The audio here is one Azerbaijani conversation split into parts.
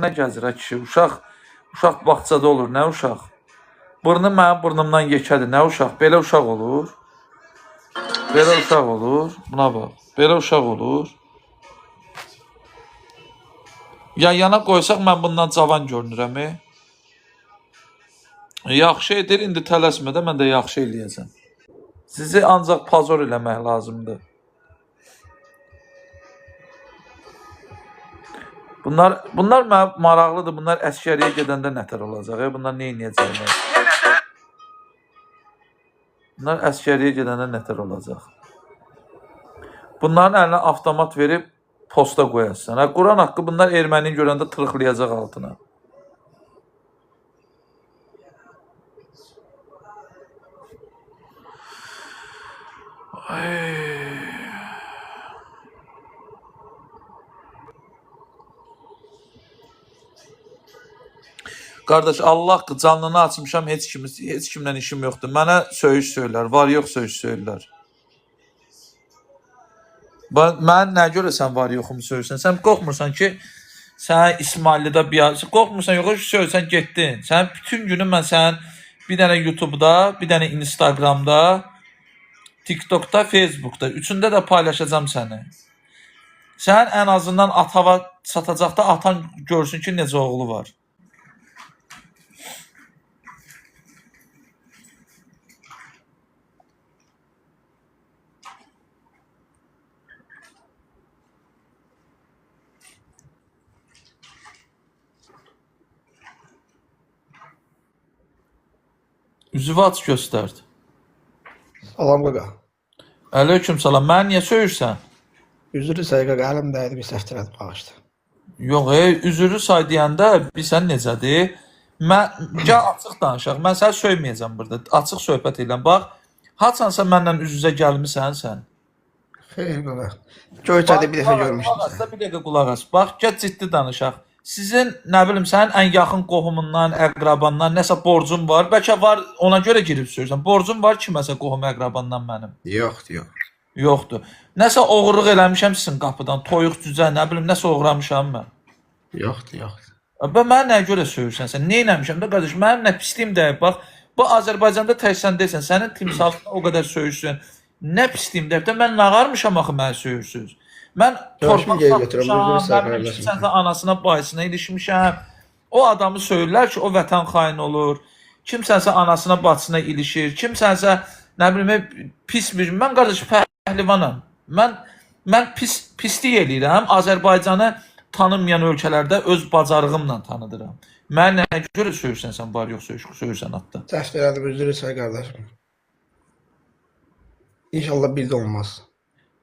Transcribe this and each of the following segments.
nə gəzir ha kişi? Uşaq bağçada olur, nə uşaq? Burnu mənim burnumdan yekədir, nə uşaq? Belə uşaq olur. Belə uşaq olur. Buna bax. Belə uşaq olur. Yana qoysaq mən bundan cavan görünürəm. Yaxşı edir, indi tələsmə də mən də yaxşı eləyəcəm. Sizi ancaq pozor eləmək lazımdır. Bunlar maraqlıdır. Bunlar əskəriyə gedəndə nətər olacaq? Bunlar nə edəcəklər? Bunlar əskəriyə gedəndə nətər olacaq? Bunların əlinə avtomat verib posta qoyasın. Quran haqqı bunlar ermənini görəndə tırıqlayacaq altına. Qardaş, Allah haqqı canlını açmışam, heç kimlə işim yoxdur. Mənə söyüş söylər, var yox söyüş söylər. Mən nə görə sən var yoxumu söyürsən? Sən qorxmursan ki, sən İsmaillidə qorxmursan, yox, söyürsən getdin. Sən bütün günü mən sən bir dənə YouTube'da, bir dənə Instagram'da, TikTok'da, Facebook'da, üçündə də paylaşacağım səni. Sən ən azından atava satacaqda atan görsün ki, necə oğlu var. Üzüvü aç göstərdi. Salam qaqa. Aleyküm salam. Mən niyə söyürsən? Üzrü say qaqa, əlimdəydi bir səhv elədim, bağışla. Yox, üzürü say deyəndə bilsən necədir? Gəl açıq danışaq. Mən səni söyməyəcəm burada. Açıq söhbət edirəm. Bax, haçansa mənlə üz-üzə gəlmisən sən? Xeyr qaqa. Göyçədə bir dəfə görmüşdüm səni. Bir dəqiqə qulaq as. Bax, gəl ciddi danışaq. Sizin, nə bilim, sənin ən yaxın qohumundan, əqrabandan nəsə borcun var. Bəlkə var, ona görə girib söylürsən. Borcun var kiməsə qohum əqrabandan mənim. Yoxdur. Yoxdur. Nəsə oğurluq eləmişəm sizin qapıdan. Toyuq cüzə, nə bilim, nəsə oğramışam mən. Yoxdur. Mənə nə görə söyürsən sən? Nə eləmişəm də qardaş? Mənim nə pisliyim deyib. Bax, bu Azərbaycanda tək sən deyirsən. Sənin timsalına o qədər söyürsən. Nə pisliyim deyib də mən nağarmışam axı mənə söyürsünüz. Mən torpaq satmışam, kimsəndə anasına, bayısına ilişmişəm. O adamı söyürlər ki, o vətən xaini olur. Kimsənsə anasına, bacısına ilişir. Kimsənsə, nə bilim, pis bir... Mən qardaş pəhlivanam. Mən pislik eləyirəm. Azərbaycanı tanınmayan ölkələrdə öz bacarığımla tanıdıram. Mən nə görə söyürsən sən, var yox söyürsən hatta. Səhv elədim, üzrü say qardaşım. İnşallah bildi olmaz.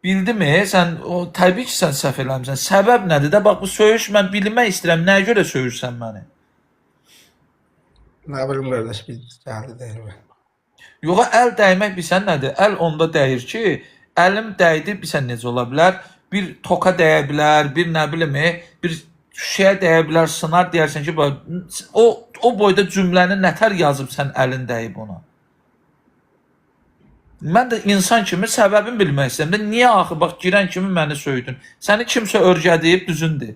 Bildi mi? Sən təbii ki, sən səhv eləmişsən. Səbəb nədir də? Bax, bu söyüş mən bilmək istəyirəm. Nəyə görə söyürsən məni? Nə bilim qardaş, bir gəldi deyir. Yox, əl dəymək bilsən nədir? Əl onda dəyir ki, əlim dəydi, bilsən necə ola bilər? Bir toka dəyə bilər, bir nə bilim, bir şişəyə dəyə bilər, sınar deyərsən ki, o boyda cümləni nətər yazıb sən əlin dəyib ona? Mən də insan kimi səbəbini bilmək istəyirəm. Niyə axı, bax, girən kimi məni söydün? Səni kimsə örgədib, düzündür.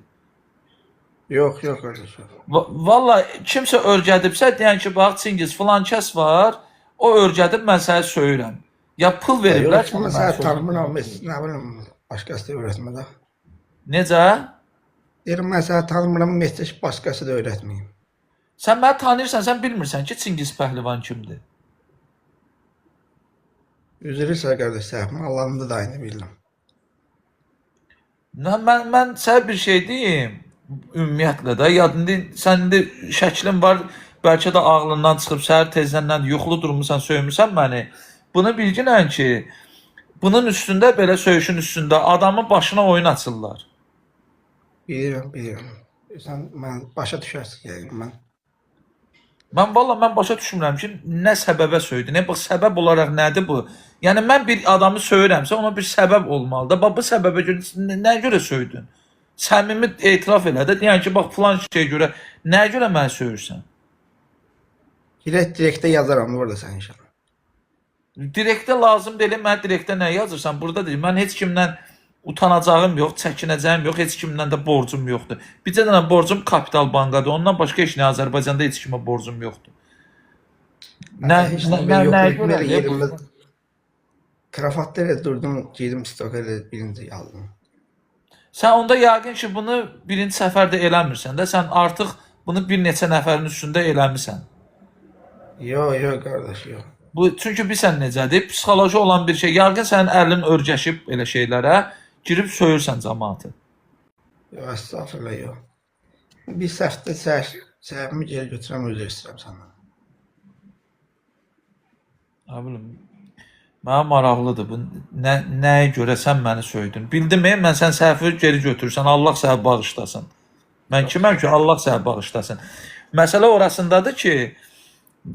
Yox, qardaş. Valla, kimsə örgədibsə, deyən ki, bax, Çingiz, filan kəs var, o örgədib, mən səni söyürəm. Ya pul veriblər. Yox, mən səni tanımıram, nə bilim, başqası da öyrətmədə. Necə? Deyirəm, mən səni tanımıram, başqası da öyrətməyim. Sən məni tanıyırsan, sən bilmirsən ki, Çingiz Pəhlivan kimdir? Üzrü say qardaş, səhvim, Allah'ın da aynı bildim. Mən sənə bir şey deyim, ümumiyyətlə də, yadında, səndə şəklin var, bəlkə də ağlından çıxıb, səhər tezdən yuxulu durmusan, söymüsən məni. Bunu bilginən ki, bunun üstündə, belə söyüşün üstündə adamın başına oyun açırlar. Bilirəm. Sən mən başa düşərsin yəni mən. Mən başa düşmürəm ki, nə səbəbə söydü. Bax, səbəb olaraq nədir bu? Yəni, mən bir adamı söyürəmsə, ona bir səbəb olmalıdır. Bax, bu səbəbə görə, nəyə görə söydün? Səmimi etiraf elə də, deyən ki, bax, filan şeyə görə, nəyə görə məni söyürsən? Direktə yazaram, orada sən inşallah. Direktə lazım deyil, mən direktə nə yazırsan, burada deyil. Mən heç kimdən utanacağım yox, çəkinəcəyim yox, heç kimdən də borcum yoxdur. Bircə dənə borcum Kapital Bankadır. Ondan başqa heç nə Azərbaycanda heç kimə borcum yoxdur. Heç nə yox. görə? Belə yerimdə kravatda elə durdum, girdim stoka elə birinci aldım. Sən onda yəqin ki, bunu birinci səfərdə eləmirsən də, sən artıq bunu bir neçə nəfərin üstündə eləmirsən. Yox qardaş, yox. Bu çünki bilirsən necədir? Psixoloji olan bir şey. Yəqin sənin əlin örgəşib elə şeylərə, girib söyürsən cəmaatı. Yox, estağfurullah, yox. Bir səfdə səhvimi geri götürəm, üzr istəyirəm səndən. Nə bilim. Mənə maraqlıdır bu. Nəyə görə sən məni söydün? Bildim, mən sən səhvi geri götürürsən, Allah səni bağışlasın. Mən kiməm ki, Allah səni bağışlasın. Məsələ orasındadır ki,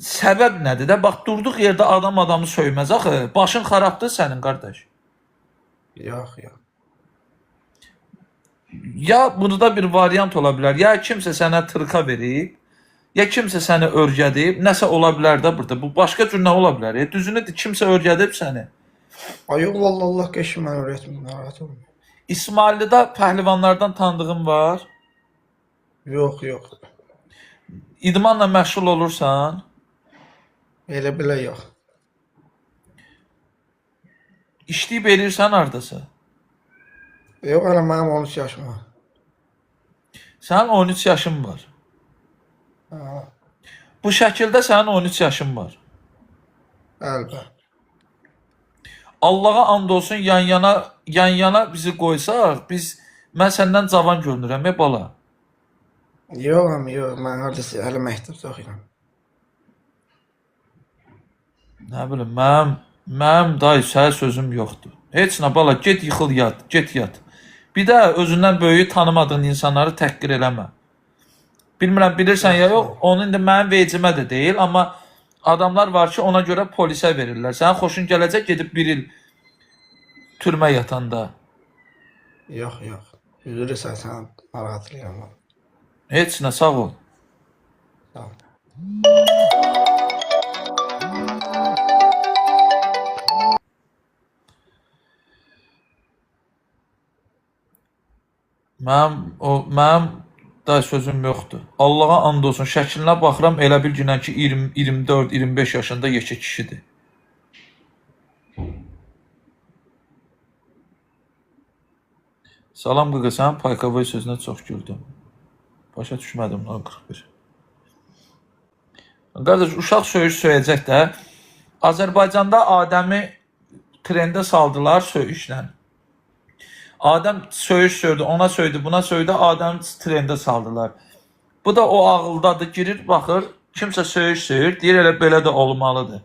səbəb nədir də? Bax, durduq yerdə adam adamı söyməz axı. Başın xarabdır sənin, qardaş. Yox. Ya burada bir variant ola bilər. Ya kimsə sənə tırka verib, ya kimsə səni örgədib, nəsə ola bilər də burada. Bu başqa cür nə ola bilər? Düzünü kimsə örgədib səni. Ay yox, vallahi Allah qəşim mən öyrətmir, narahat olma. İsmaillidə pəhlivanlardan tanıdığın var. Yox. İdmanla məşğul olursan. Belə yox. İşləyib eləyirsən hardasa. Yox, hələ mənim 13 yaşım var. Sənin 13 yaşın var. Ha, Bu şəkildə sənin 13 yaşın var. əlbət. Allaha and olsun yan-yana bizi qoysaq, mən səndən cavan görünürəm, bala. Yox, mən hardasa hələ məktəbdə oxuyuram. Nə bilim, mənim dayı sənə sözüm yoxdur. Heç nə bala, get yıxıl yat, get yat. Bir də özündən böyüyü tanımadığın insanları təhqir eləmə. Bilmirəm, bilirsən ya yox, onun indi mənim vecimə də deyil, amma adamlar var ki, ona görə polisə verirlər. Sənin xoşun gələcək gedib bir il türmə yatanda. Yox. Üzr istəyirəm, sən narahatlayıram. Heç nə, sağ ol. Sağ ol. Mənim da sözüm yoxdur. Allaha and olsun, şəklinə baxıram, elə bil günən ki 24-25 yaşında yekə kişidir. Salam qıqa, sənin Paykovoy sözünə çox güldüm. Başa düşmədim, 41. Qardaş, uşaq söyüş söyəcək də, Azərbaycanda Adəmi trendə saldılar söyüşlə. Adəm söyüş söydü, ona söydü, buna söydü, Adəm trendə saldılar. Bu da o ağıldadır, girir, baxır, kimsə söyüş söyür, deyir elə belə də olmalıdır.